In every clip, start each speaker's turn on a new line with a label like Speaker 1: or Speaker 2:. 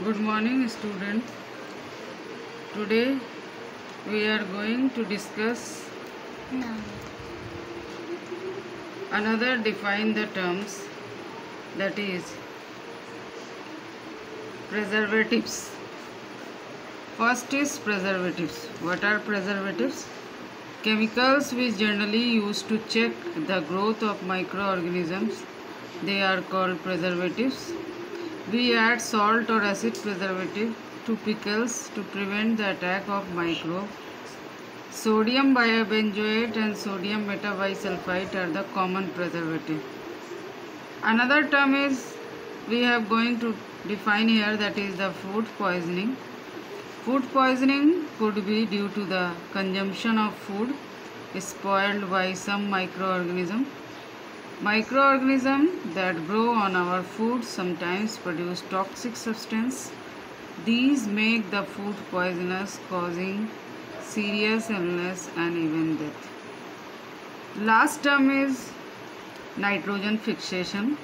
Speaker 1: Good morning, student. Today we are going to discuss another define the terms, that is preservatives. First is preservatives. What are preservatives? Chemicals which generally used to check the growth of microorganisms. They are called preservatives. We add salt or acid preservative to pickles to prevent the attack of microbes. Sodium biobenzoate and sodium metabisulfite are the common preservative. Another term is we have going to define here, that is the food poisoning. Food poisoning could be due to the consumption of food spoiled by some microorganism. Microorganisms that grow on our food sometimes produce toxic substance. These make the food poisonous, causing serious illness and even death. Last term is nitrogen fixation,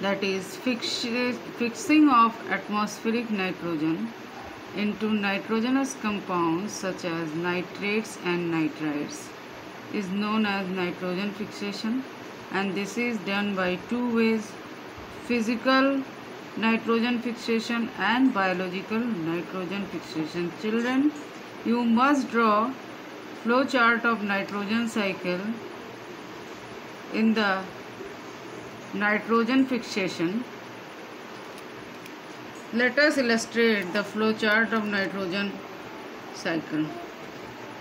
Speaker 1: that is fixing of atmospheric nitrogen into nitrogenous compounds such as nitrates and nitrites is known as nitrogen fixation, and this is done by two ways: physical nitrogen fixation and biological nitrogen fixation. Children, you must draw flow chart of nitrogen cycle in the nitrogen fixation. Let us illustrate the flow chart of nitrogen cycle.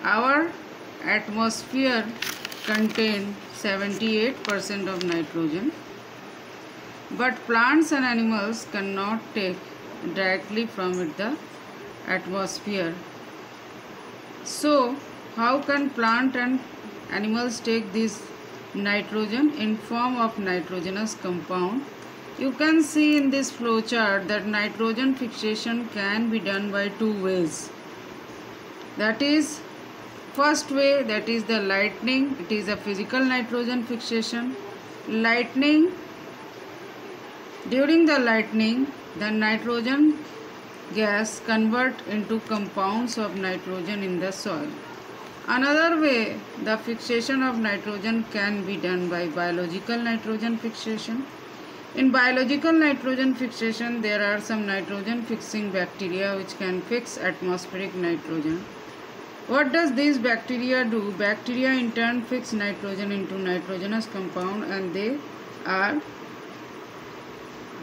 Speaker 1: Our atmosphere contains 78% of nitrogen, but plants and animals cannot take directly from it the atmosphere. So, how can plant and animals take this nitrogen in form of nitrogenous compound? You can see in this flow chart that nitrogen fixation can be done by two ways. That is, first way, that is the lightning. It is a physical nitrogen fixation. Lightning, during the lightning, the nitrogen gas convert into compounds of nitrogen in the soil. Another way, the fixation of nitrogen can be done by biological nitrogen fixation. In biological nitrogen fixation, there are some nitrogen fixing bacteria which can fix atmospheric nitrogen. What does these bacteria do? Bacteria in turn fix nitrogen into nitrogenous compound and they are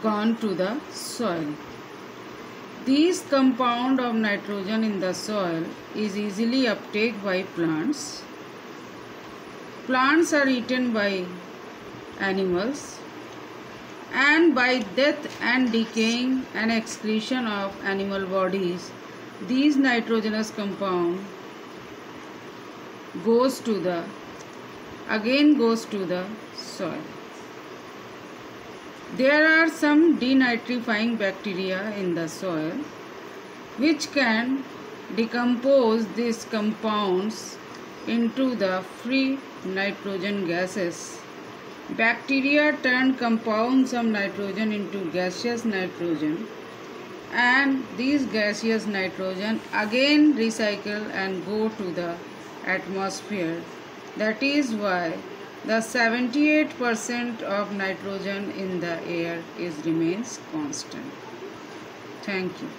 Speaker 1: gone to the soil. These compound of nitrogen in the soil is easily uptake by plants. Plants are eaten by animals, and by death and decaying and excretion of animal bodies, these nitrogenous compound goes to the soil. There are some denitrifying bacteria in the soil which can decompose these compounds into the free nitrogen gases. Bacteria turn compounds of nitrogen into gaseous nitrogen, and these gaseous nitrogen again recycle and go to the atmosphere. That is why the 78% of nitrogen in the air remains constant. Thank you.